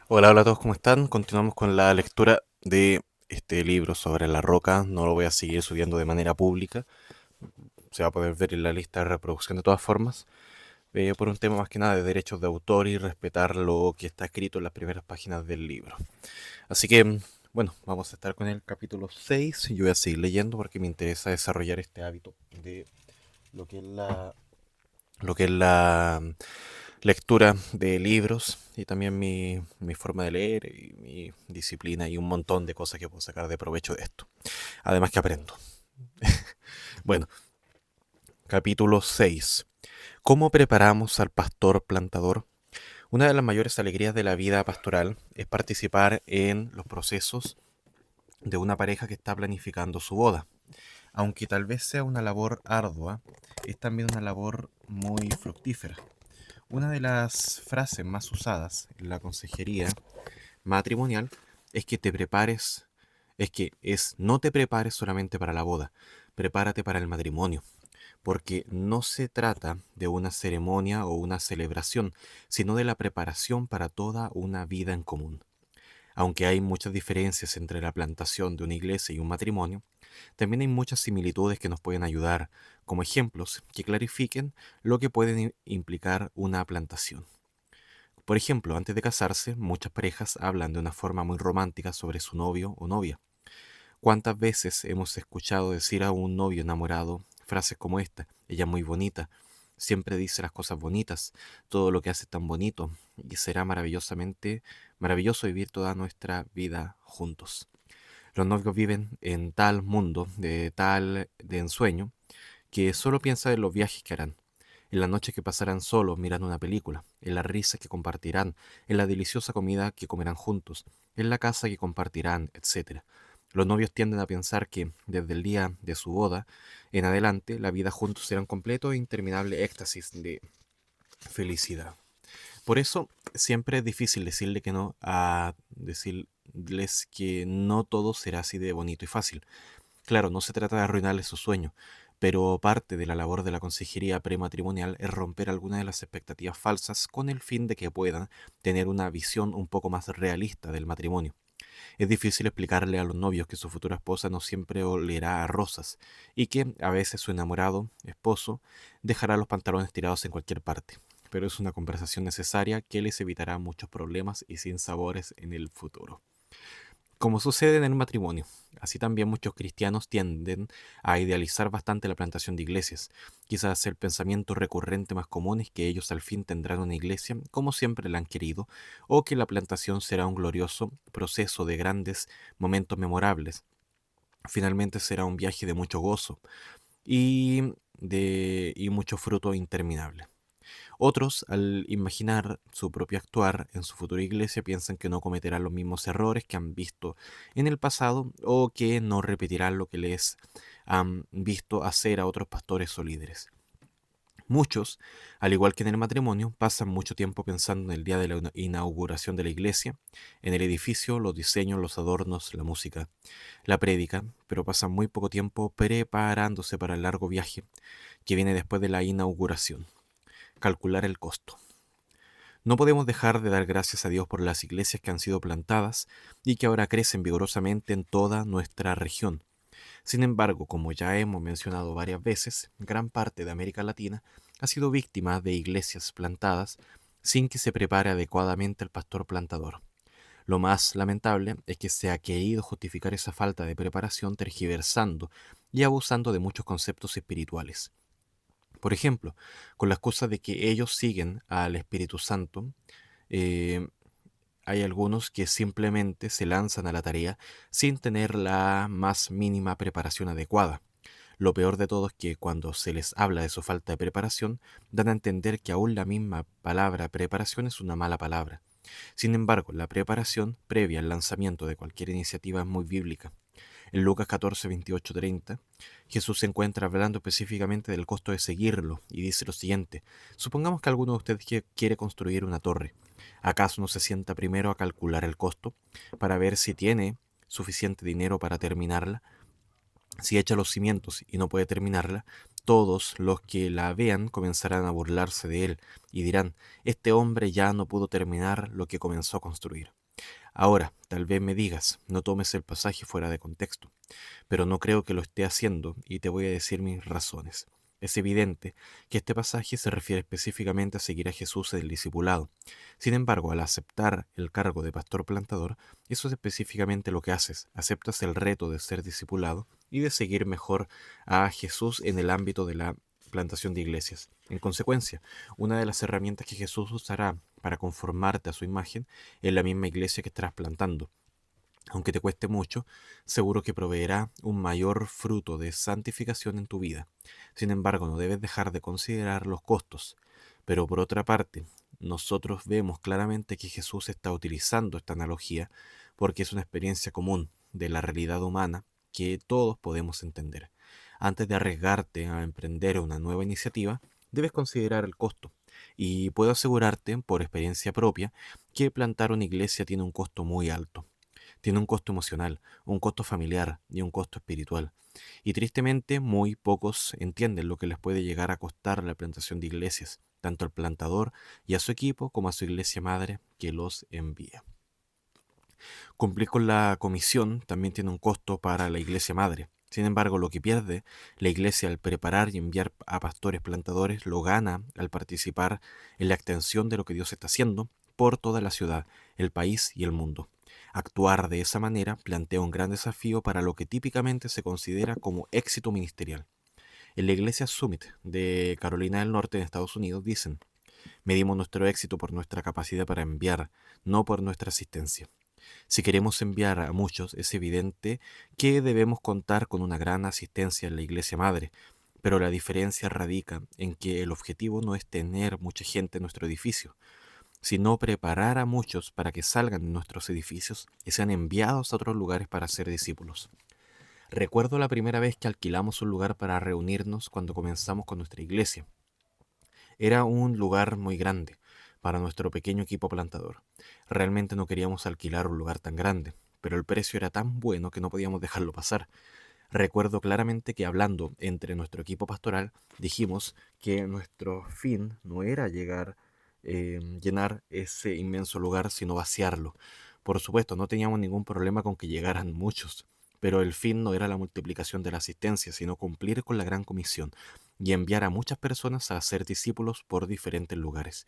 Hola, hola a todos, ¿cómo están? Continuamos con la lectura de este libro sobre la roca. No lo voy a seguir subiendo de manera pública. Se va a poder ver en la lista de reproducción de todas formas. Por un tema más que nada de derechos de autor y respetar lo que está escrito en las primeras páginas del libro. Así que, bueno, vamos a estar con el capítulo 6. Yo voy a seguir leyendo porque me interesa desarrollar este hábito de lo que es la lectura de libros y también mi forma de leer y mi disciplina y un montón de cosas que puedo sacar de provecho de esto. Además que aprendo. Bueno, capítulo 6. ¿Cómo preparamos al pastor plantador? Una de las mayores alegrías de la vida pastoral es participar en los procesos de una pareja que está planificando su boda. Aunque tal vez sea una labor ardua, es también una labor muy fructífera. Una de las frases más usadas en la consejería matrimonial es que te prepares, es no te prepares solamente para la boda, prepárate para el matrimonio, porque no se trata de una ceremonia o una celebración, sino de la preparación para toda una vida en común. Aunque hay muchas diferencias entre la plantación de una iglesia y un matrimonio, también hay muchas similitudes que nos pueden ayudar como ejemplos que clarifiquen lo que puede implicar una plantación. Por ejemplo, antes de casarse, muchas parejas hablan de una forma muy romántica sobre su novio o novia. ¿Cuántas veces hemos escuchado decir a un novio enamorado frases como esta? Ella es muy bonita, siempre dice las cosas bonitas, todo lo que hace es tan bonito y será maravilloso vivir toda nuestra vida juntos. Los novios viven en tal mundo de ensueño que solo piensa en los viajes que harán, en las noches que pasarán solos mirando una película, en las risas que compartirán, en la deliciosa comida que comerán juntos, en la casa que compartirán, etcétera. Los novios tienden a pensar que, desde el día de su boda en adelante, la vida juntos será un completo e interminable éxtasis de felicidad. Por eso, siempre es difícil decirle que no a decirles que no todo será así de bonito y fácil. Claro, no se trata de arruinarles su sueño, pero parte de la labor de la consejería prematrimonial es romper algunas de las expectativas falsas con el fin de que puedan tener una visión un poco más realista del matrimonio. Es difícil explicarle a los novios que su futura esposa no siempre olerá a rosas y que a veces su enamorado esposo dejará los pantalones tirados en cualquier parte. Pero es una conversación necesaria que les evitará muchos problemas y sinsabores en el futuro. Como sucede en el matrimonio, así también muchos cristianos tienden a idealizar bastante la plantación de iglesias. Quizás el pensamiento recurrente más común es que ellos al fin tendrán una iglesia como siempre la han querido, o que la plantación será un glorioso proceso de grandes momentos memorables. Finalmente será un viaje de mucho gozo y mucho fruto interminable. Otros, al imaginar su propio actuar en su futura iglesia, piensan que no cometerán los mismos errores que han visto en el pasado o que no repetirán lo que les han visto hacer a otros pastores o líderes. Muchos, al igual que en el matrimonio, pasan mucho tiempo pensando en el día de la inauguración de la iglesia, en el edificio, los diseños, los adornos, la música, la prédica, pero pasan muy poco tiempo preparándose para el largo viaje que viene después de la inauguración. Calcular el costo. No podemos dejar de dar gracias a Dios por las iglesias que han sido plantadas y que ahora crecen vigorosamente en toda nuestra región. Sin embargo, como ya hemos mencionado varias veces, gran parte de América Latina ha sido víctima de iglesias plantadas sin que se prepare adecuadamente el pastor plantador. Lo más lamentable es que se ha querido justificar esa falta de preparación tergiversando y abusando de muchos conceptos espirituales. Por ejemplo, con la excusa de que ellos siguen al Espíritu Santo, eh, hay algunos que simplemente se lanzan a la tarea sin tener la más mínima preparación adecuada. Lo peor de todo es que cuando se les habla de su falta de preparación, dan a entender que aún la misma palabra preparación es una mala palabra. Sin embargo, la preparación previa al lanzamiento de cualquier iniciativa es muy bíblica. En Lucas 14, 28, 30, Jesús se encuentra hablando específicamente del costo de seguirlo y dice lo siguiente: supongamos que alguno de ustedes quiere construir una torre. ¿Acaso no se sienta primero a calcular el costo para ver si tiene suficiente dinero para terminarla? Si echa los cimientos y no puede terminarla, todos los que la vean comenzarán a burlarse de él y dirán, este hombre ya no pudo terminar lo que comenzó a construir. Ahora, tal vez me digas, no tomes el pasaje fuera de contexto, pero no creo que lo esté haciendo y te voy a decir mis razones. Es evidente que este pasaje se refiere específicamente a seguir a Jesús en el discipulado. Sin embargo, al aceptar el cargo de pastor plantador, eso es específicamente lo que haces. Aceptas el reto de ser discipulado y de seguir mejor a Jesús en el ámbito de la plantación de iglesias. En consecuencia, una de las herramientas que Jesús usará para conformarte a su imagen es la misma iglesia que estarás plantando. Aunque te cueste mucho, seguro que proveerá un mayor fruto de santificación en tu vida. Sin embargo, no debes dejar de considerar los costos. Pero por otra parte, nosotros vemos claramente que Jesús está utilizando esta analogía porque es una experiencia común de la realidad humana que todos podemos entender. Antes de arriesgarte a emprender una nueva iniciativa, debes considerar el costo. Y puedo asegurarte, por experiencia propia, que plantar una iglesia tiene un costo muy alto. Tiene un costo emocional, un costo familiar y un costo espiritual. Y tristemente muy pocos entienden lo que les puede llegar a costar la plantación de iglesias, tanto al plantador y a su equipo como a su iglesia madre que los envía. Cumplir con la comisión también tiene un costo para la iglesia madre. Sin embargo, lo que pierde la iglesia al preparar y enviar a pastores plantadores lo gana al participar en la extensión de lo que Dios está haciendo por toda la ciudad, el país y el mundo. Actuar de esa manera plantea un gran desafío para lo que típicamente se considera como éxito ministerial. En la iglesia Summit de Carolina del Norte en Estados Unidos dicen, medimos nuestro éxito por nuestra capacidad para enviar, no por nuestra asistencia. Si queremos enviar a muchos, es evidente que debemos contar con una gran asistencia en la iglesia madre, pero la diferencia radica en que el objetivo no es tener mucha gente en nuestro edificio, sino preparar a muchos para que salgan de nuestros edificios y sean enviados a otros lugares para ser discípulos. Recuerdo la primera vez que alquilamos un lugar para reunirnos cuando comenzamos con nuestra iglesia. Era un lugar muy grande para nuestro pequeño equipo plantador. Realmente no queríamos alquilar un lugar tan grande, pero el precio era tan bueno que no podíamos dejarlo pasar. Recuerdo claramente que hablando entre nuestro equipo pastoral, dijimos que nuestro fin no era llenar ese inmenso lugar, sino vaciarlo. Por supuesto, no teníamos ningún problema con que llegaran muchos, pero el fin no era la multiplicación de la asistencia, sino cumplir con la gran comisión y enviar a muchas personas a ser discípulos por diferentes lugares.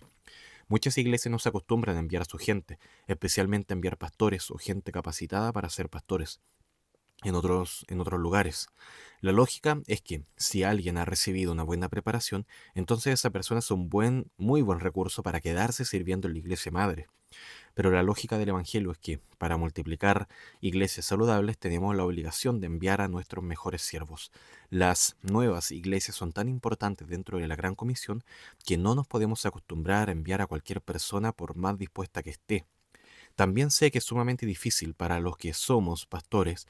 Muchas iglesias no se acostumbran a enviar a su gente, especialmente a enviar pastores o gente capacitada para ser pastores en otros lugares. La lógica es que si alguien ha recibido una buena preparación, entonces esa persona es un muy buen recurso para quedarse sirviendo en la iglesia madre. Pero la lógica del Evangelio es que, para multiplicar iglesias saludables, tenemos la obligación de enviar a nuestros mejores siervos. Las nuevas iglesias son tan importantes dentro de la Gran Comisión que no nos podemos acostumbrar a enviar a cualquier persona por más dispuesta que esté. También sé que es sumamente difícil para los que somos pastores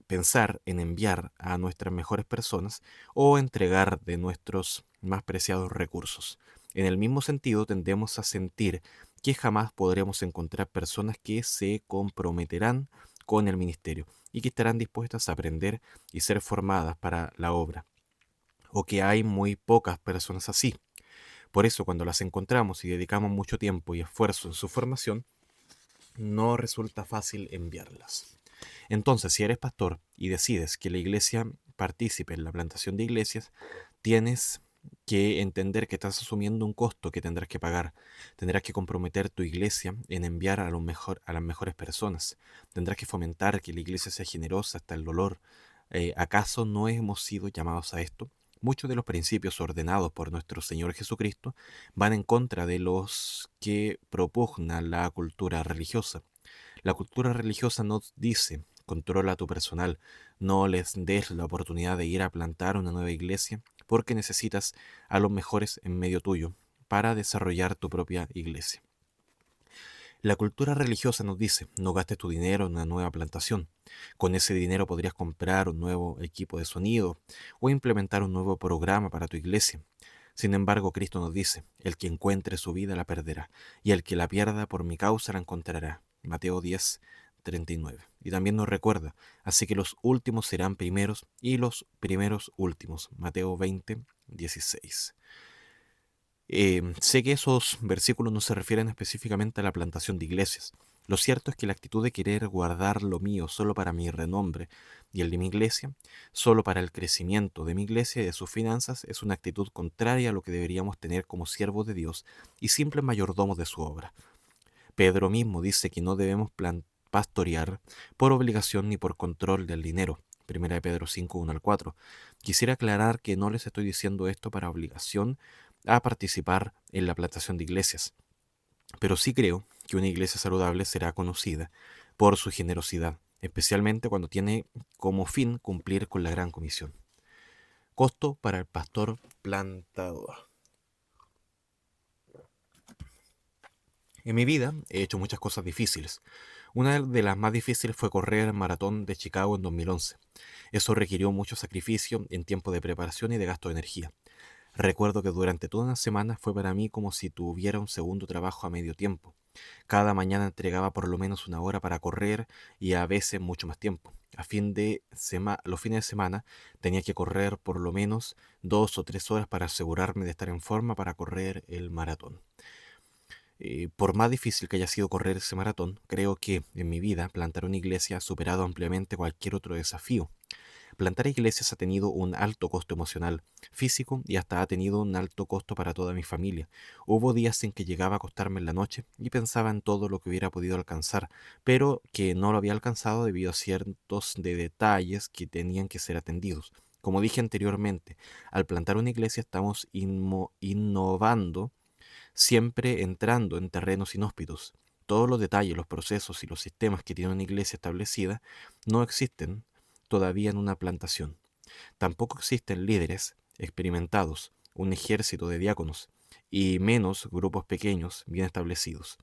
pensar en enviar a nuestras mejores personas o entregar de nuestros más preciados recursos. En el mismo sentido, tendemos a sentir que jamás podremos encontrar personas que se comprometerán con el ministerio y que estarán dispuestas a aprender y ser formadas para la obra, o que hay muy pocas personas así. Por eso, cuando las encontramos y dedicamos mucho tiempo y esfuerzo en su formación, no resulta fácil enviarlas. Entonces, si eres pastor y decides que la iglesia participe en la plantación de iglesias, tienes que entender que estás asumiendo un costo que tendrás que pagar. Tendrás que comprometer tu iglesia en enviar a las mejores personas. Tendrás que fomentar que la iglesia sea generosa hasta el dolor. ¿Acaso no hemos sido llamados a esto? Muchos de los principios ordenados por nuestro Señor Jesucristo van en contra de los que propugnan la cultura religiosa. La cultura religiosa nos dice, controla tu personal, no les des la oportunidad de ir a plantar una nueva iglesia porque necesitas a los mejores en medio tuyo para desarrollar tu propia iglesia. La cultura religiosa nos dice, no gastes tu dinero en una nueva plantación. Con ese dinero podrías comprar un nuevo equipo de sonido o implementar un nuevo programa para tu iglesia. Sin embargo, Cristo nos dice, el que encuentre su vida la perderá, y el que la pierda por mi causa la encontrará. Mateo 10, 39. Y también nos recuerda, así que los últimos serán primeros y los primeros últimos. Mateo 20, 16. Sé que esos versículos no se refieren específicamente a la plantación de iglesias. Lo cierto es que la actitud de querer guardar lo mío solo para mi renombre y el de mi iglesia, solo para el crecimiento de mi iglesia y de sus finanzas, es una actitud contraria a lo que deberíamos tener como siervos de Dios y simples mayordomos de su obra. Pedro mismo dice que no debemos pastorear por obligación ni por control del dinero. Primera de Pedro 5, 1 al 4. Quisiera aclarar que no les estoy diciendo esto para obligación a participar en la plantación de iglesias, pero sí creo que una iglesia saludable será conocida por su generosidad, especialmente cuando tiene como fin cumplir con la gran comisión. Costo para el pastor plantador. En mi vida he hecho muchas cosas difíciles. Una de las más difíciles fue correr el maratón de Chicago en 2011. Eso requirió mucho sacrificio en tiempo de preparación y de gasto de energía. Recuerdo que durante toda una semana fue para mí como si tuviera un segundo trabajo a medio tiempo. Cada mañana entregaba por lo menos una hora para correr y a veces mucho más tiempo. Los fines de semana tenía que correr por lo menos 2 o 3 horas para asegurarme de estar en forma para correr el maratón. Por más difícil que haya sido correr ese maratón, creo que en mi vida plantar una iglesia ha superado ampliamente cualquier otro desafío. Plantar iglesias ha tenido un alto costo emocional, físico y hasta ha tenido un alto costo para toda mi familia. Hubo días en que llegaba a acostarme en la noche y pensaba en todo lo que hubiera podido alcanzar, pero que no lo había alcanzado debido a ciertos de detalles que tenían que ser atendidos. Como dije anteriormente, al plantar una iglesia estamos innovando, siempre entrando en terrenos inhóspitos. Todos los detalles, los procesos y los sistemas que tiene una iglesia establecida no existen todavía en una plantación. Tampoco existen líderes experimentados, un ejército de diáconos y menos grupos pequeños bien establecidos.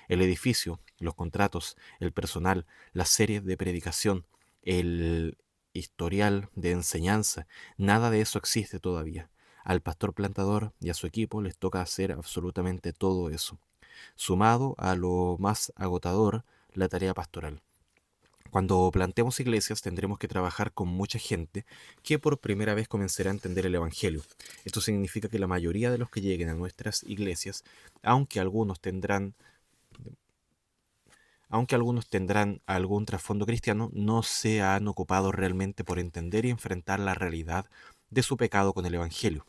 El edificio, los contratos, el personal, las series de predicación, el historial de enseñanza, nada de eso existe todavía. Al pastor plantador y a su equipo les toca hacer absolutamente todo eso, sumado a lo más agotador, la tarea pastoral. Cuando plantemos iglesias tendremos que trabajar con mucha gente que por primera vez comenzará a entender el Evangelio. Esto significa que la mayoría de los que lleguen a nuestras iglesias, aunque algunos tendrán aunque algunos tendrán algún trasfondo cristiano, no se han ocupado realmente por entender y enfrentar la realidad de su pecado con el Evangelio.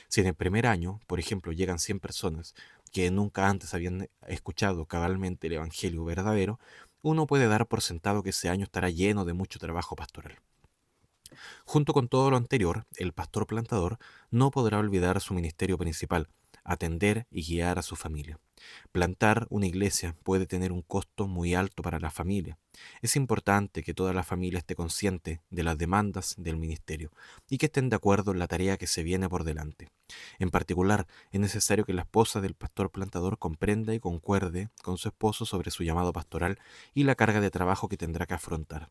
Si en el primer año, por ejemplo, llegan 100 personas que nunca antes habían escuchado cabalmente el Evangelio verdadero, uno puede dar por sentado que ese año estará lleno de mucho trabajo pastoral. Junto con todo lo anterior, el pastor plantador no podrá olvidar su ministerio principal, atender y guiar a su familia. Plantar una iglesia puede tener un costo muy alto para la familia. Es importante que toda la familia esté consciente de las demandas del ministerio y que estén de acuerdo en la tarea que se viene por delante. En particular, es necesario que la esposa del pastor plantador comprenda y concuerde con su esposo sobre su llamado pastoral y la carga de trabajo que tendrá que afrontar.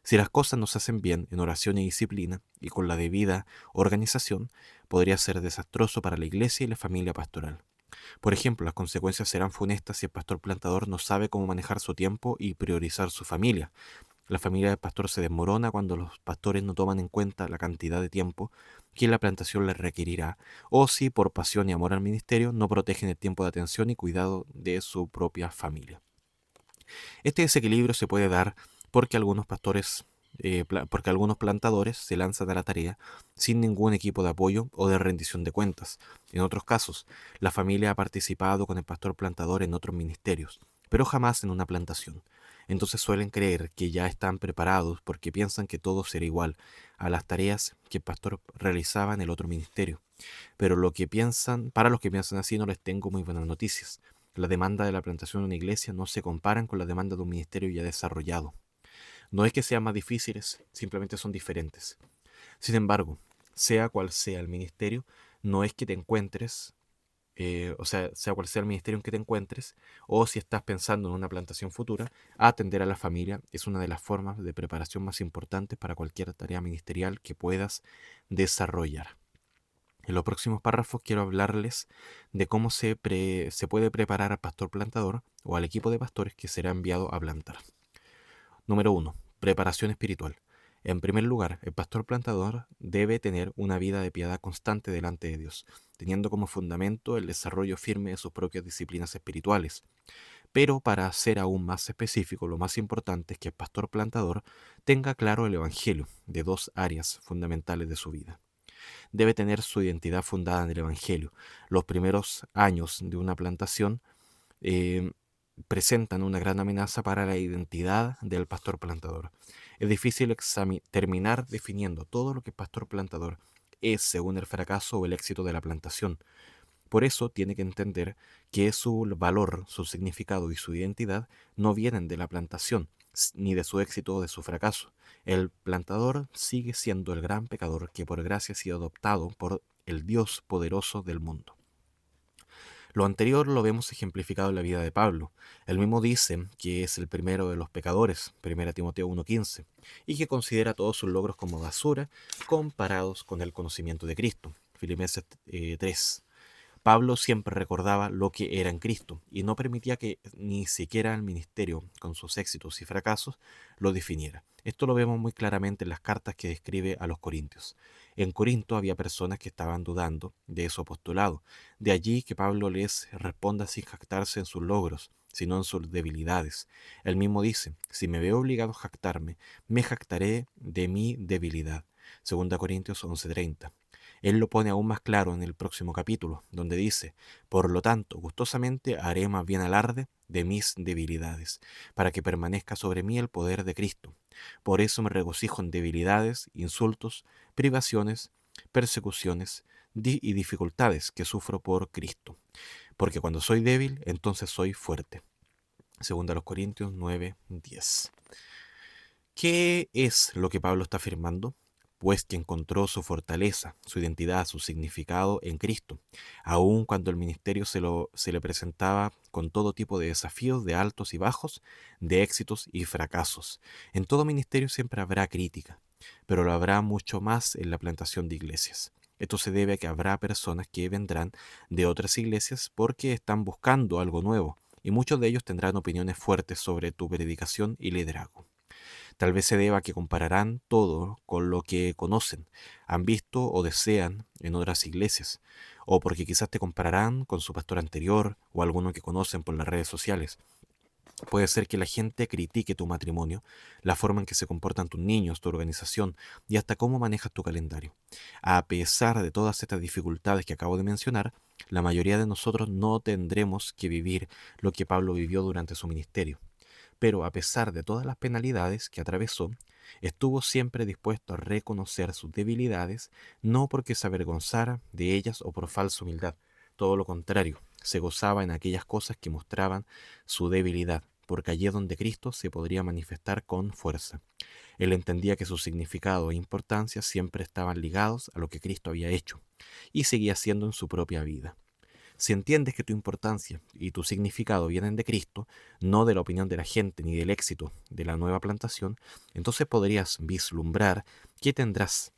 Si las cosas no se hacen bien en oración y disciplina y con la debida organización, podría ser desastroso para la iglesia y la familia pastoral. Por ejemplo, las consecuencias serán funestas si el pastor plantador no sabe cómo manejar su tiempo y priorizar su familia. La familia del pastor se desmorona cuando los pastores no toman en cuenta la cantidad de tiempo que la plantación les requerirá, o si por pasión y amor al ministerio no protegen el tiempo de atención y cuidado de su propia familia. Este desequilibrio se puede dar porque porque algunos plantadores se lanzan a la tarea sin ningún equipo de apoyo o de rendición de cuentas. En otros casos, la familia ha participado con el pastor plantador en otros ministerios, pero jamás en una plantación. Entonces suelen creer que ya están preparados porque piensan que todo será igual a las tareas que el pastor realizaba en el otro ministerio. Pero para los que piensan así no les tengo muy buenas noticias. La demanda de la plantación de una iglesia no se comparan con la demanda de un ministerio ya desarrollado. No es que sean más difíciles, simplemente son diferentes. Sin embargo, sea cual sea el ministerio, no es que te encuentres, sea cual sea el ministerio en que te encuentres, o si estás pensando en una plantación futura, atender a la familia es una de las formas de preparación más importantes para cualquier tarea ministerial que puedas desarrollar. En los próximos párrafos quiero hablarles de cómo se puede preparar al pastor plantador o al equipo de pastores que será enviado a plantar. Número 1. Preparación espiritual. En primer lugar, el pastor plantador debe tener una vida de piedad constante delante de Dios, teniendo como fundamento el desarrollo firme de sus propias disciplinas espirituales. Pero para ser aún más específico, lo más importante es que el pastor plantador tenga claro el Evangelio de dos áreas fundamentales de su vida. Debe tener su identidad fundada en el Evangelio. Los primeros años de una plantación eh, presentan una gran amenaza para la identidad del pastor plantador. Es difícil terminar definiendo todo lo que el pastor plantador es según el fracaso o el éxito de la plantación. Por eso tiene que entender que su valor, su significado y su identidad no vienen de la plantación, ni de su éxito o de su fracaso. El plantador sigue siendo el gran pecador que por gracia ha sido adoptado por el Dios poderoso del mundo. Lo anterior lo vemos ejemplificado en la vida de Pablo. Él mismo dice que es el primero de los pecadores, 1 Timoteo 1:15, y que considera todos sus logros como basura comparados con el conocimiento de Cristo, Filipenses 3. Pablo siempre recordaba lo que era en Cristo y no permitía que ni siquiera el ministerio, con sus éxitos y fracasos, lo definiera. Esto lo vemos muy claramente en las cartas que escribe a los corintios. En Corinto había personas que estaban dudando de su apostolado. De allí que Pablo les responda sin jactarse en sus logros, sino en sus debilidades. Él mismo dice, si me veo obligado a jactarme, me jactaré de mi debilidad. 2 Corintios 11:30. Él lo pone aún más claro en el próximo capítulo, donde dice, por lo tanto, gustosamente haré más bien alarde de mis debilidades, para que permanezca sobre mí el poder de Cristo. Por eso me regocijo en debilidades, insultos, privaciones, persecuciones y dificultades que sufro por Cristo. Porque cuando soy débil, entonces soy fuerte. 2 Corintios 9:10. ¿Qué es lo que Pablo está afirmando? Pues que encontró su fortaleza, su identidad, su significado en Cristo, aun cuando el ministerio se le presentaba con todo tipo de desafíos, de altos y bajos, de éxitos y fracasos. En todo ministerio siempre habrá crítica, pero lo habrá mucho más en la plantación de iglesias. Esto se debe a que habrá personas que vendrán de otras iglesias porque están buscando algo nuevo, y muchos de ellos tendrán opiniones fuertes sobre tu predicación y liderazgo. Tal vez se deba a que compararán todo con lo que conocen, han visto o desean en otras iglesias, o porque quizás te compararán con su pastor anterior o alguno que conocen por las redes sociales. Puede ser que la gente critique tu matrimonio, la forma en que se comportan tus niños, tu organización y hasta cómo manejas tu calendario. A pesar de todas estas dificultades que acabo de mencionar, la mayoría de nosotros no tendremos que vivir lo que Pablo vivió durante su ministerio. Pero a pesar de todas las penalidades que atravesó, estuvo siempre dispuesto a reconocer sus debilidades, no porque se avergonzara de ellas o por falsa humildad. Todo lo contrario, se gozaba en aquellas cosas que mostraban su debilidad, porque allí es donde Cristo se podría manifestar con fuerza. Él entendía que su significado e importancia siempre estaban ligados a lo que Cristo había hecho, y seguía haciendo en su propia vida. Si entiendes que tu importancia y tu significado vienen de Cristo, no de la opinión de la gente ni del éxito de la nueva plantación, entonces podrías vislumbrar que tendrás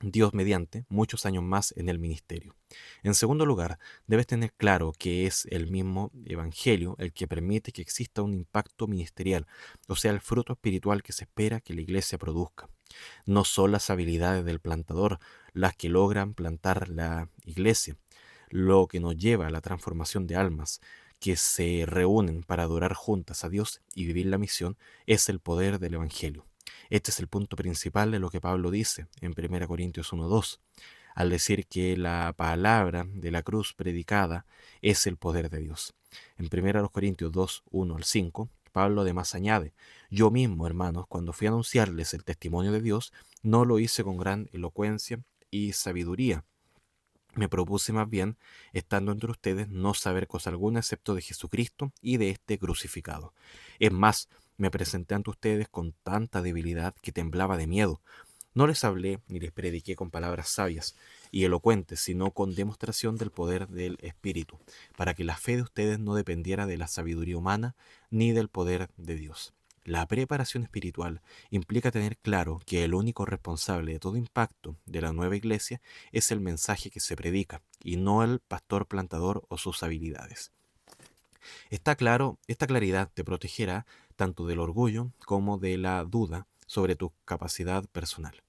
Dios mediante muchos años más en el ministerio. En segundo lugar, debes tener claro que es el mismo Evangelio el que permite que exista un impacto ministerial, o sea, el fruto espiritual que se espera que la iglesia produzca. No son las habilidades del plantador las que logran plantar la iglesia, lo que nos lleva a la transformación de almas que se reúnen para adorar juntas a Dios y vivir la misión es el poder del Evangelio. Este es el punto principal de lo que Pablo dice en 1 Corintios 1:2, al decir que la palabra de la cruz predicada es el poder de Dios. En 1 Corintios 2:1 al 5, Pablo además añade, yo mismo, hermanos, cuando fui a anunciarles el testimonio de Dios, no lo hice con gran elocuencia y sabiduría. Me propuse más bien, estando entre ustedes, no saber cosa alguna excepto de Jesucristo y de este crucificado. Es más, me presenté ante ustedes con tanta debilidad que temblaba de miedo. No les hablé ni les prediqué con palabras sabias y elocuentes, sino con demostración del poder del Espíritu, para que la fe de ustedes no dependiera de la sabiduría humana ni del poder de Dios. La preparación espiritual implica tener claro que el único responsable de todo impacto de la nueva iglesia es el mensaje que se predica y no el pastor plantador o sus habilidades. Está claro, esta claridad te protegerá tanto del orgullo como de la duda sobre tu capacidad personal.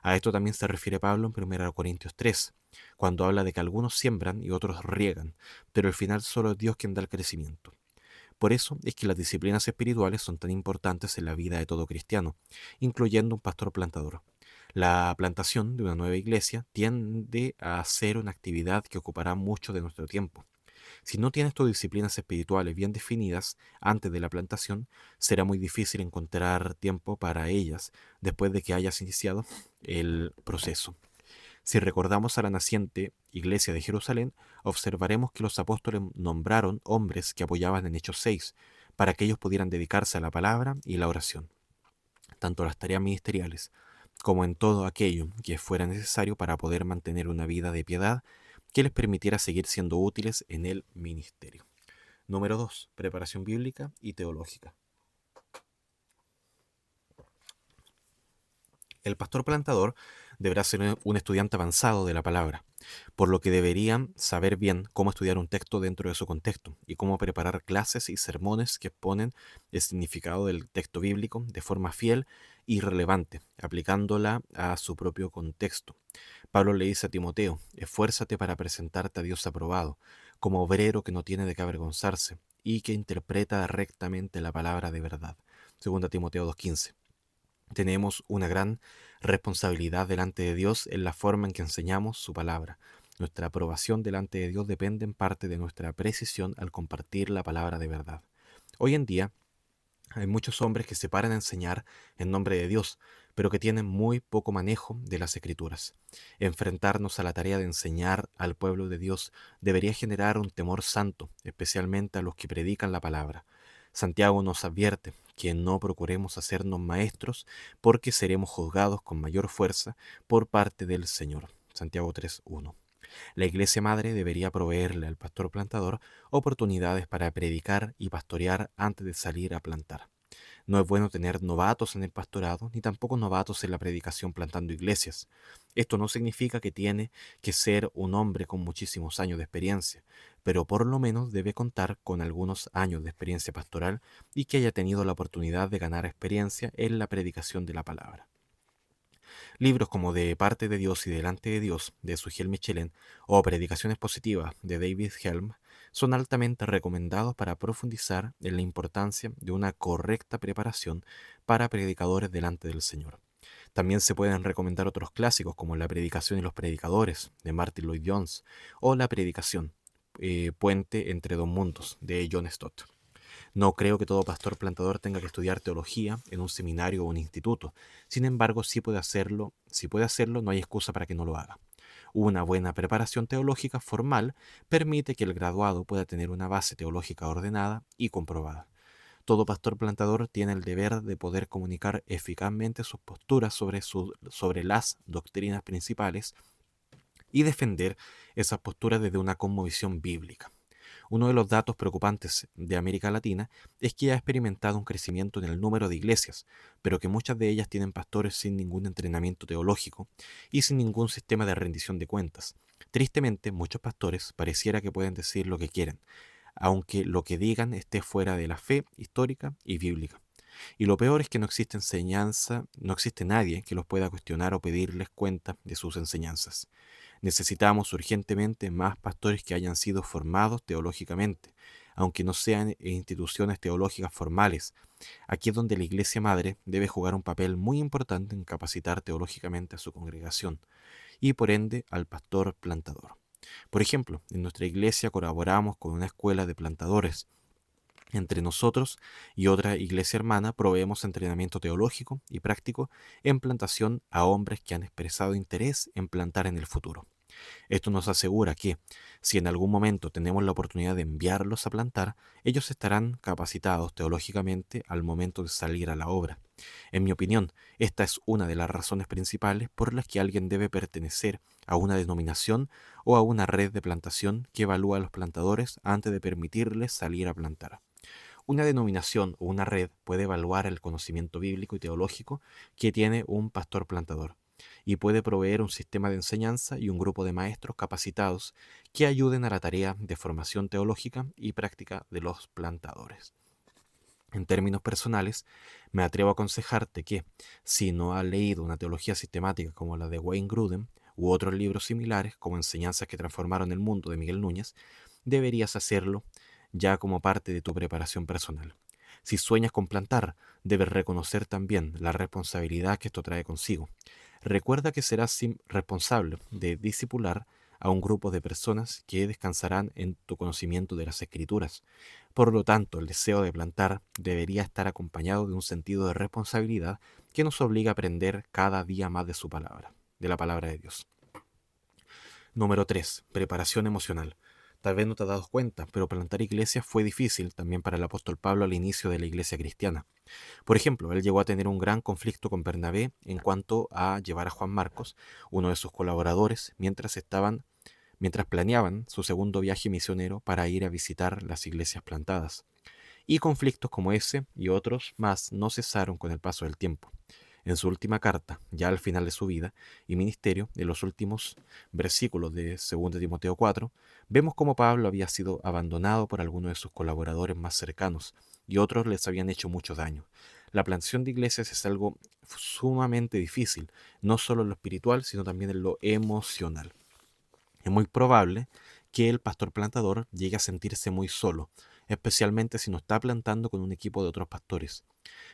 A esto también se refiere Pablo en 1 Corintios 3, cuando habla de que algunos siembran y otros riegan, pero al final solo es Dios quien da el crecimiento. Por eso es que las disciplinas espirituales son tan importantes en la vida de todo cristiano, incluyendo un pastor plantador. La plantación de una nueva iglesia tiende a ser una actividad que ocupará mucho de nuestro tiempo. Si no tienes tus disciplinas espirituales bien definidas antes de la plantación, será muy difícil encontrar tiempo para ellas después de que hayas iniciado el proceso. Si recordamos a la naciente iglesia de Jerusalén, observaremos que los apóstoles nombraron hombres que apoyaban en Hechos 6, para que ellos pudieran dedicarse a la palabra y la oración, tanto a las tareas ministeriales como en todo aquello que fuera necesario para poder mantener una vida de piedad que les permitiera seguir siendo útiles en el ministerio. Número 2. Preparación bíblica y teológica. El pastor plantador deberá ser un estudiante avanzado de la palabra, por lo que deberían saber bien cómo estudiar un texto dentro de su contexto y cómo preparar clases y sermones que exponen el significado del texto bíblico de forma fiel y relevante, aplicándola a su propio contexto. Pablo le dice a Timoteo: esfuérzate para presentarte a Dios aprobado, como obrero que no tiene de qué avergonzarse y que interpreta rectamente la palabra de verdad. Segunda Timoteo 2:15. Tenemos una gran responsabilidad delante de Dios en la forma en que enseñamos su palabra. Nuestra aprobación delante de Dios depende en parte de nuestra precisión al compartir la palabra de verdad. Hoy en día hay muchos hombres que se paran a enseñar en nombre de Dios, pero que tienen muy poco manejo de las escrituras. Enfrentarnos a la tarea de enseñar al pueblo de Dios debería generar un temor santo, especialmente a los que predican la palabra. Santiago nos advierte que no procuremos hacernos maestros porque seremos juzgados con mayor fuerza por parte del Señor. Santiago 3:1. La iglesia madre debería proveerle al pastor plantador oportunidades para predicar y pastorear antes de salir a plantar. No es bueno tener novatos en el pastorado, ni tampoco novatos en la predicación plantando iglesias. Esto no significa que tiene que ser un hombre con muchísimos años de experiencia, pero por lo menos debe contar con algunos años de experiencia pastoral y que haya tenido la oportunidad de ganar experiencia en la predicación de la palabra. Libros como De parte de Dios y delante de Dios, de Sugiel Michelin, o Predicaciones positivas, de David Helm, son altamente recomendados para profundizar en la importancia de una correcta preparación para predicadores delante del Señor. También se pueden recomendar otros clásicos como La predicación y los predicadores, de Martin Lloyd Jones, o La predicación, Puente entre dos mundos, de John Stott. No creo que todo pastor plantador tenga que estudiar teología en un seminario o un instituto. Sin embargo, sí puede hacerlo. Si puede hacerlo, no hay excusa para que no lo haga. Una buena preparación teológica formal permite que el graduado pueda tener una base teológica ordenada y comprobada. Todo pastor plantador tiene el deber de poder comunicar eficazmente sus posturas sobre las doctrinas principales y defender esas posturas desde una cosmovisión bíblica. Uno de los datos preocupantes de América Latina es que ha experimentado un crecimiento en el número de iglesias, pero que muchas de ellas tienen pastores sin ningún entrenamiento teológico y sin ningún sistema de rendición de cuentas. Tristemente, muchos pastores pareciera que pueden decir lo que quieren, aunque lo que digan esté fuera de la fe histórica y bíblica. Y lo peor es que no existe enseñanza, no existe nadie que los pueda cuestionar o pedirles cuenta de sus enseñanzas. Necesitamos urgentemente más pastores que hayan sido formados teológicamente, aunque no sean instituciones teológicas formales. Aquí es donde la Iglesia Madre debe jugar un papel muy importante en capacitar teológicamente a su congregación y por ende al pastor plantador. Por ejemplo, en nuestra iglesia colaboramos con una escuela de plantadores. Entre nosotros y otra iglesia hermana proveemos entrenamiento teológico y práctico en plantación a hombres que han expresado interés en plantar en el futuro. Esto nos asegura que, si en algún momento tenemos la oportunidad de enviarlos a plantar, ellos estarán capacitados teológicamente al momento de salir a la obra. En mi opinión, esta es una de las razones principales por las que alguien debe pertenecer a una denominación o a una red de plantación que evalúa a los plantadores antes de permitirles salir a plantar. Una denominación o una red puede evaluar el conocimiento bíblico y teológico que tiene un pastor plantador y puede proveer un sistema de enseñanza y un grupo de maestros capacitados que ayuden a la tarea de formación teológica y práctica de los plantadores. En términos personales, me atrevo a aconsejarte que, si no has leído una teología sistemática como la de Wayne Grudem u otros libros similares como Enseñanzas que transformaron el mundo de Miguel Núñez, deberías hacerlo ya como parte de tu preparación personal. Si sueñas con plantar, debes reconocer también la responsabilidad que esto trae consigo. Recuerda que serás responsable de discipular a un grupo de personas que descansarán en tu conocimiento de las Escrituras. Por lo tanto, el deseo de plantar debería estar acompañado de un sentido de responsabilidad que nos obliga a aprender cada día más de su palabra, de la palabra de Dios. Número 3. Preparación emocional. Tal vez no te has dado cuenta, pero plantar iglesias fue difícil también para el apóstol Pablo al inicio de la iglesia cristiana. Por ejemplo, él llegó a tener un gran conflicto con Bernabé en cuanto a llevar a Juan Marcos, uno de sus colaboradores, mientras planeaban su segundo viaje misionero para ir a visitar las iglesias plantadas. Y conflictos como ese y otros más no cesaron con el paso del tiempo. En su última carta, ya al final de su vida y ministerio, en los últimos versículos de 2 Timoteo 4, vemos cómo Pablo había sido abandonado por algunos de sus colaboradores más cercanos y otros les habían hecho mucho daño. La plantación de iglesias es algo sumamente difícil, no solo en lo espiritual, sino también en lo emocional. Es muy probable que el pastor plantador llegue a sentirse muy solo, especialmente si no está plantando con un equipo de otros pastores.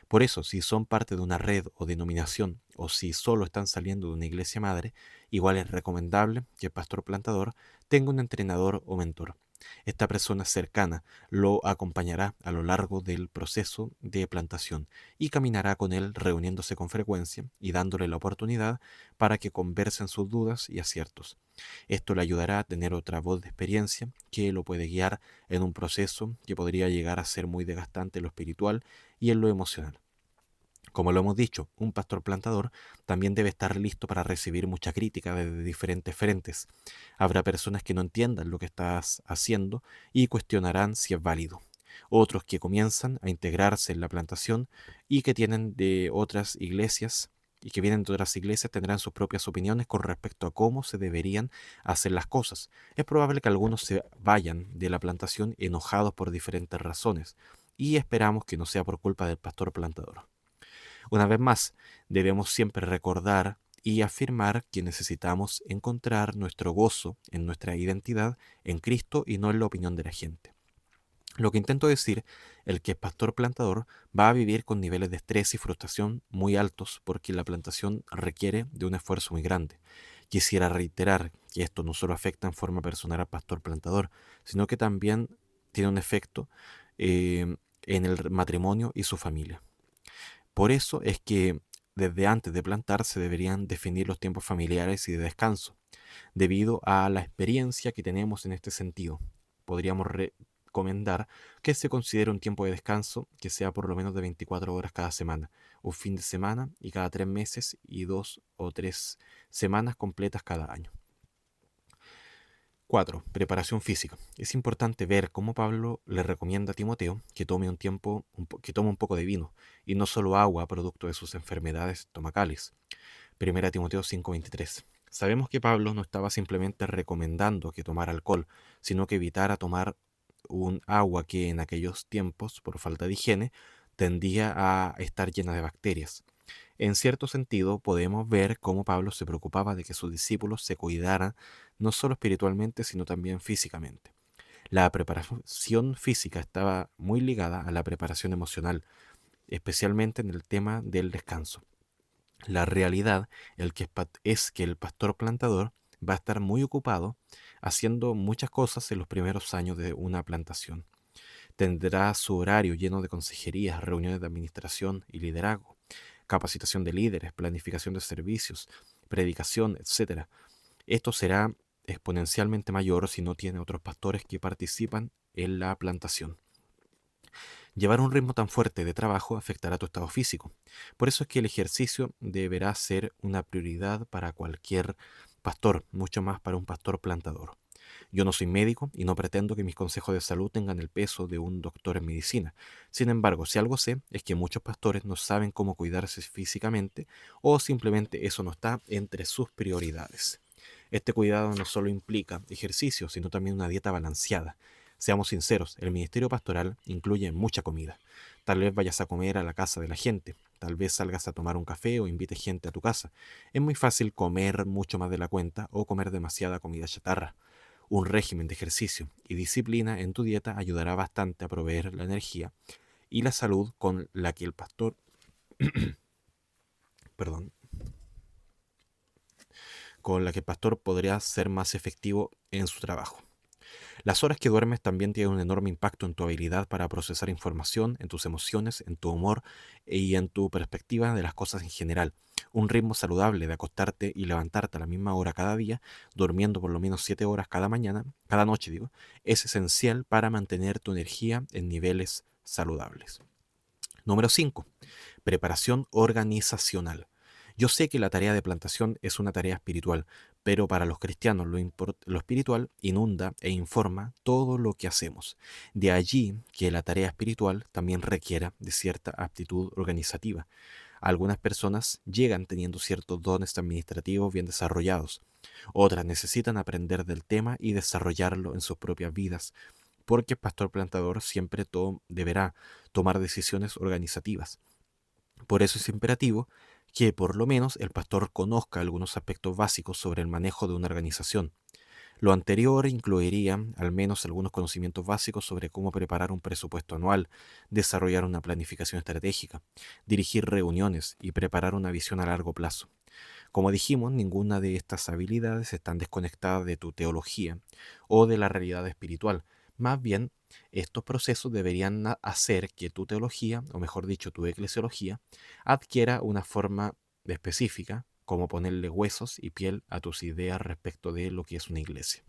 Por eso, si son parte de una red o denominación, o si solo están saliendo de una iglesia madre, igual es recomendable que el pastor plantador tenga un entrenador o mentor. Esta persona cercana lo acompañará a lo largo del proceso de plantación y caminará con él reuniéndose con frecuencia y dándole la oportunidad para que conversen sus dudas y aciertos. Esto le ayudará a tener otra voz de experiencia que lo puede guiar en un proceso que podría llegar a ser muy desgastante en lo espiritual y en lo emocional. Como lo hemos dicho, un pastor plantador también debe estar listo para recibir mucha crítica desde diferentes frentes. Habrá personas que no entiendan lo que estás haciendo y cuestionarán si es válido. Otros que comienzan a integrarse en la plantación y que tienen de otras iglesias y que vienen de otras iglesias tendrán sus propias opiniones con respecto a cómo se deberían hacer las cosas. Es probable que algunos se vayan de la plantación enojados por diferentes razones y esperamos que no sea por culpa del pastor plantador. Una vez más, debemos siempre recordar y afirmar que necesitamos encontrar nuestro gozo en nuestra identidad en Cristo y no en la opinión de la gente. Lo que intento decir, el que es pastor plantador va a vivir con niveles de estrés y frustración muy altos porque la plantación requiere de un esfuerzo muy grande. Quisiera reiterar que esto no solo afecta en forma personal al pastor plantador, sino que también tiene un efecto en el matrimonio y su familia. Por eso es que desde antes de plantar se deberían definir los tiempos familiares y de descanso, debido a la experiencia que tenemos en este sentido. Podríamos recomendar que se considere un tiempo de descanso que sea por lo menos de 24 horas cada semana, un fin de semana y cada 3 meses y 2 o 3 semanas completas cada año. 4. Preparación física. Es importante ver cómo Pablo le recomienda a Timoteo que tome que tome un poco de vino y no solo agua producto de sus enfermedades estomacales. 1 Timoteo 5:23. Sabemos que Pablo no estaba simplemente recomendando que tomara alcohol, sino que evitara tomar un agua que en aquellos tiempos, por falta de higiene, tendía a estar llena de bacterias. En cierto sentido, podemos ver cómo Pablo se preocupaba de que sus discípulos se cuidaran no solo espiritualmente, sino también físicamente. La preparación física estaba muy ligada a la preparación emocional, especialmente en el tema del descanso. La realidad es que el pastor plantador va a estar muy ocupado haciendo muchas cosas en los primeros años de una plantación. Tendrá su horario lleno de consejerías, reuniones de administración y liderazgo, capacitación de líderes, planificación de servicios, predicación, etc. Esto será exponencialmente mayor si no tiene otros pastores que participan en la plantación. Llevar un ritmo tan fuerte de trabajo afectará tu estado físico. Por eso es que el ejercicio deberá ser una prioridad para cualquier pastor, mucho más para un pastor plantador. Yo no soy médico y no pretendo que mis consejos de salud tengan el peso de un doctor en medicina. Sin embargo, si algo sé es que muchos pastores no saben cómo cuidarse físicamente o simplemente eso no está entre sus prioridades. Este cuidado no solo implica ejercicio, sino también una dieta balanceada. Seamos sinceros, el ministerio pastoral incluye mucha comida. Tal vez vayas a comer a la casa de la gente, tal vez salgas a tomar un café o invites gente a tu casa. Es muy fácil comer mucho más de la cuenta o comer demasiada comida chatarra. Un régimen de ejercicio y disciplina en tu dieta ayudará bastante a proveer la energía y la salud con la que el pastor, perdón, con la que el pastor podría ser más efectivo en su trabajo. Las horas que duermes también tienen un enorme impacto en tu habilidad para procesar información, en tus emociones, en tu humor y en tu perspectiva de las cosas en general. Un ritmo saludable de acostarte y levantarte a la misma hora cada día, durmiendo por lo menos 7 horas cada mañana, cada noche digo, es esencial para mantener tu energía en niveles saludables. Número 5. Preparación organizacional. Yo sé que la tarea de plantación es una tarea espiritual, pero para los cristianos lo espiritual inunda e informa todo lo que hacemos. De allí que la tarea espiritual también requiera de cierta aptitud organizativa. Algunas personas llegan teniendo ciertos dones administrativos bien desarrollados. Otras necesitan aprender del tema y desarrollarlo en sus propias vidas, porque el pastor plantador siempre deberá tomar decisiones organizativas. Por eso es imperativo que por lo menos el pastor conozca algunos aspectos básicos sobre el manejo de una organización. Lo anterior incluiría al menos algunos conocimientos básicos sobre cómo preparar un presupuesto anual, desarrollar una planificación estratégica, dirigir reuniones y preparar una visión a largo plazo. Como dijimos, ninguna de estas habilidades están desconectadas de tu teología o de la realidad espiritual. Más bien, estos procesos deberían hacer que tu teología, o mejor dicho, tu eclesiología, adquiera una forma específica, como ponerle huesos y piel a tus ideas respecto de lo que es una iglesia.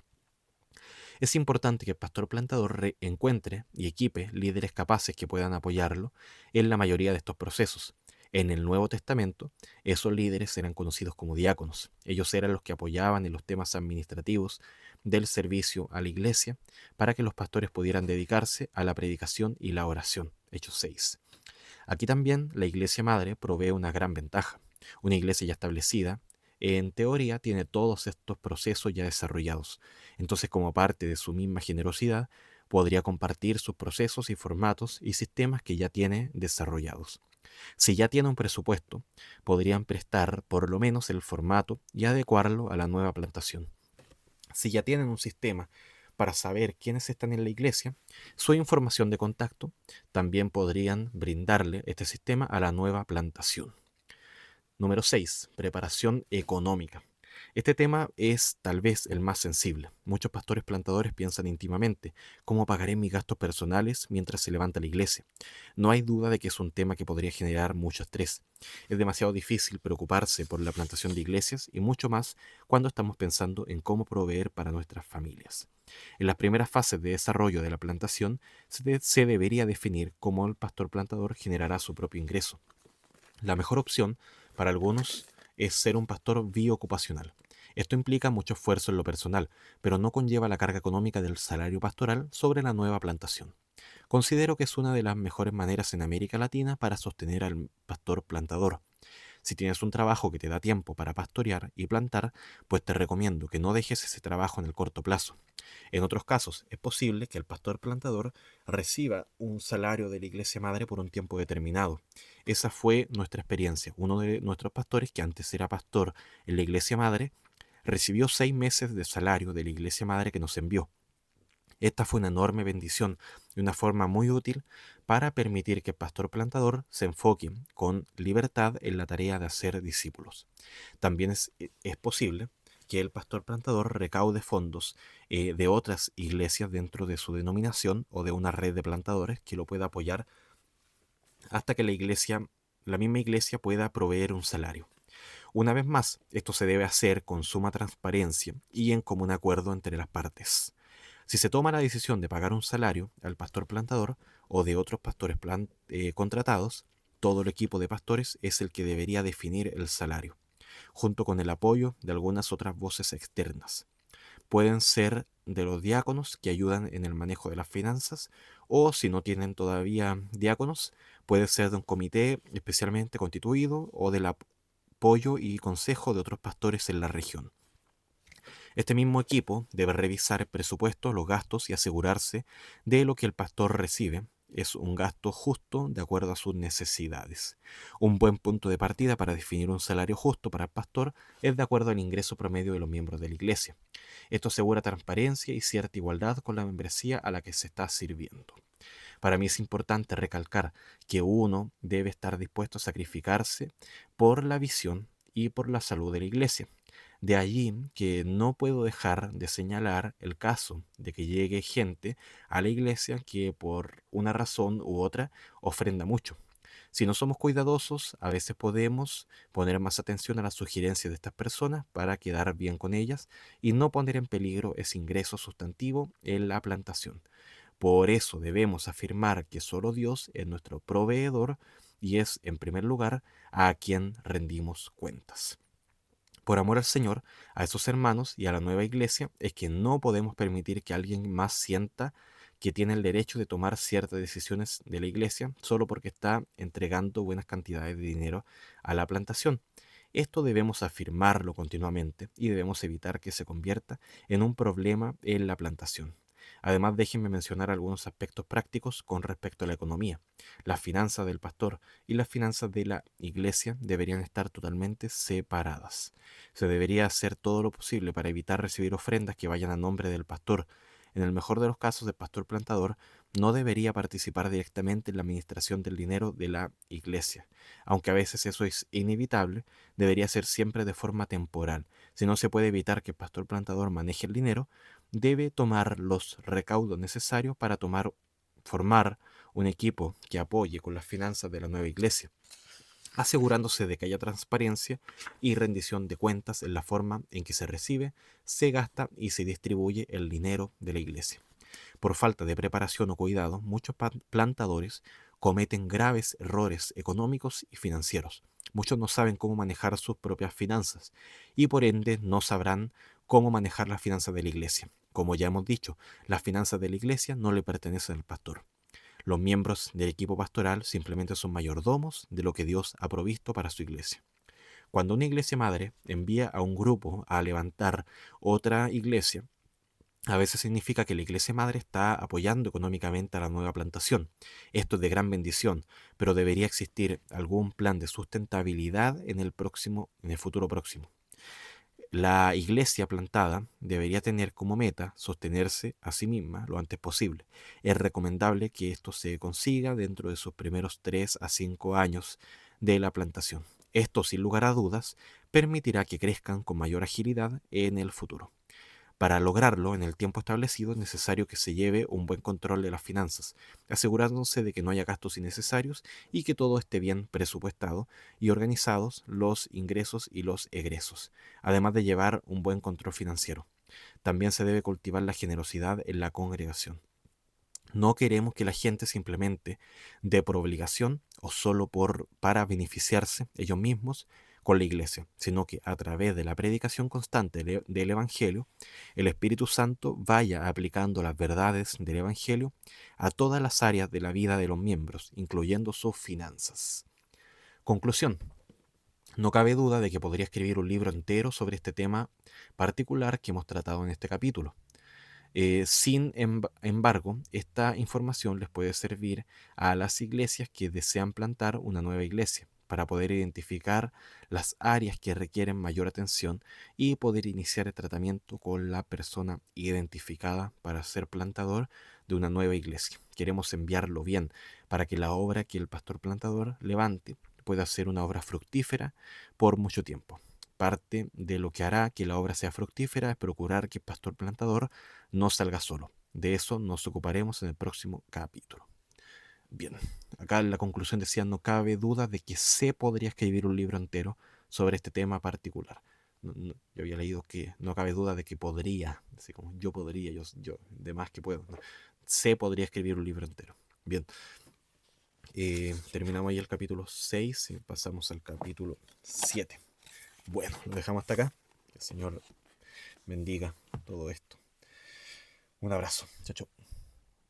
Es importante que el pastor plantador encuentre y equipe líderes capaces que puedan apoyarlo en la mayoría de estos procesos. En el Nuevo Testamento, esos líderes eran conocidos como diáconos. Ellos eran los que apoyaban en los temas administrativos del servicio a la iglesia para que los pastores pudieran dedicarse a la predicación y la oración. Hechos 6. Aquí también la iglesia madre provee una gran ventaja. Una iglesia ya establecida, en teoría, tiene todos estos procesos ya desarrollados. Entonces, como parte de su misma generosidad, podría compartir sus procesos y formatos y sistemas que ya tiene desarrollados. Si ya tiene un presupuesto, podrían prestar por lo menos el formato y adecuarlo a la nueva plantación. Si ya tienen un sistema para saber quiénes están en la iglesia, su información de contacto, también podrían brindarle este sistema a la nueva plantación. Número 6. Preparación económica. Este tema es tal vez el más sensible. Muchos pastores plantadores piensan íntimamente, ¿cómo pagaré mis gastos personales mientras se levanta la iglesia? No hay duda de que es un tema que podría generar mucho estrés. Es demasiado difícil preocuparse por la plantación de iglesias y mucho más cuando estamos pensando en cómo proveer para nuestras familias. En las primeras fases de desarrollo de la plantación se debería definir cómo el pastor plantador generará su propio ingreso. La mejor opción para algunos es ser un pastor biocupacional. Esto implica mucho esfuerzo en lo personal, pero no conlleva la carga económica del salario pastoral sobre la nueva plantación. Considero que es una de las mejores maneras en América Latina para sostener al pastor plantador. Si tienes un trabajo que te da tiempo para pastorear y plantar, pues te recomiendo que no dejes ese trabajo en el corto plazo. En otros casos, es posible que el pastor plantador reciba un salario de la iglesia madre por un tiempo determinado. Esa fue nuestra experiencia. Uno de nuestros pastores, que antes era pastor en la iglesia madre, recibió 6 meses de salario de la iglesia madre que nos envió. Esta fue una enorme bendición y una forma muy útil para permitir que el pastor plantador se enfoque con libertad en la tarea de hacer discípulos. También es posible que el pastor plantador recaude fondos de otras iglesias dentro de su denominación o de una red de plantadores que lo pueda apoyar hasta que la misma iglesia pueda proveer un salario. Una vez más, esto se debe hacer con suma transparencia y en común acuerdo entre las partes. Si se toma la decisión de pagar un salario al pastor plantador o de otros pastores contratados, todo el equipo de pastores es el que debería definir el salario, junto con el apoyo de algunas otras voces externas. Pueden ser de los diáconos que ayudan en el manejo de las finanzas, o si no tienen todavía diáconos, puede ser de un comité especialmente constituido o del apoyo y consejo de otros pastores en la región. Este mismo equipo debe revisar el presupuesto, los gastos y asegurarse de lo que el pastor recibe es un gasto justo de acuerdo a sus necesidades. Un buen punto de partida para definir un salario justo para el pastor es de acuerdo al ingreso promedio de los miembros de la iglesia. Esto asegura transparencia y cierta igualdad con la membresía a la que se está sirviendo. Para mí es importante recalcar que uno debe estar dispuesto a sacrificarse por la visión y por la salud de la iglesia. De allí que no puedo dejar de señalar el caso de que llegue gente a la iglesia que por una razón u otra ofrenda mucho. Si no somos cuidadosos, a veces podemos poner más atención a las sugerencias de estas personas para quedar bien con ellas y no poner en peligro ese ingreso sustantivo en la plantación. Por eso debemos afirmar que solo Dios es nuestro proveedor y es, en primer lugar, a quien rendimos cuentas. Por amor al Señor, a esos hermanos y a la nueva iglesia, es que no podemos permitir que alguien más sienta que tiene el derecho de tomar ciertas decisiones de la iglesia solo porque está entregando buenas cantidades de dinero a la plantación. Esto debemos afirmarlo continuamente y debemos evitar que se convierta en un problema en la plantación. Además, déjenme mencionar algunos aspectos prácticos con respecto a la economía. Las finanzas del pastor y las finanzas de la iglesia deberían estar totalmente separadas. Se debería hacer todo lo posible para evitar recibir ofrendas que vayan a nombre del pastor. En el mejor de los casos, el pastor plantador no debería participar directamente en la administración del dinero de la iglesia. Aunque a veces eso es inevitable, debería ser siempre de forma temporal. Si no se puede evitar que el pastor plantador maneje el dinero, debe tomar los recaudos necesarios para formar un equipo que apoye con las finanzas de la nueva iglesia, asegurándose de que haya transparencia y rendición de cuentas en la forma en que se recibe, se gasta y se distribuye el dinero de la iglesia. Por falta de preparación o cuidado, muchos plantadores cometen graves errores económicos y financieros. Muchos no saben cómo manejar sus propias finanzas y por ende no sabrán cómo manejar las finanzas de la iglesia. Como ya hemos dicho, las finanzas de la iglesia no le pertenecen al pastor. Los miembros del equipo pastoral simplemente son mayordomos de lo que Dios ha provisto para su iglesia. Cuando una iglesia madre envía a un grupo a levantar otra iglesia, a veces significa que la iglesia madre está apoyando económicamente a la nueva plantación. Esto es de gran bendición, pero debería existir algún plan de sustentabilidad en el futuro próximo. La iglesia plantada debería tener como meta sostenerse a sí misma lo antes posible. Es recomendable que esto se consiga dentro de sus primeros 3 a 5 años de la plantación. Esto, sin lugar a dudas, permitirá que crezcan con mayor agilidad en el futuro. Para lograrlo en el tiempo establecido es necesario que se lleve un buen control de las finanzas, asegurándose de que no haya gastos innecesarios y que todo esté bien presupuestado y organizados los ingresos y los egresos, además de llevar un buen control financiero. También se debe cultivar la generosidad en la congregación. No queremos que la gente simplemente dé por obligación o solo para beneficiarse ellos mismos con la iglesia, sino que a través de la predicación constante del Evangelio, el Espíritu Santo vaya aplicando las verdades del Evangelio a todas las áreas de la vida de los miembros, incluyendo sus finanzas. Conclusión. No cabe duda de que podría escribir un libro entero sobre este tema particular que hemos tratado en este capítulo. Sin embargo, esta información les puede servir a las iglesias que desean plantar una nueva iglesia para poder identificar las áreas que requieren mayor atención y poder iniciar el tratamiento con la persona identificada para ser plantador de una nueva iglesia. Queremos enviarlo bien para que la obra que el pastor plantador levante pueda ser una obra fructífera por mucho tiempo. Parte de lo que hará que la obra sea fructífera es procurar que el pastor plantador no salga solo. De eso nos ocuparemos en el próximo capítulo. Bien, acá en la conclusión decía, no cabe duda de que se podría escribir un libro entero sobre este tema particular. Yo había leído que no cabe duda de que podría, así como yo podría, yo de más que puedo. ¿No? Se podría escribir un libro entero. Bien, terminamos ahí el capítulo 6 y pasamos al capítulo 7. Bueno, lo dejamos hasta acá. Que el Señor bendiga todo esto. Un abrazo. Chao, chao.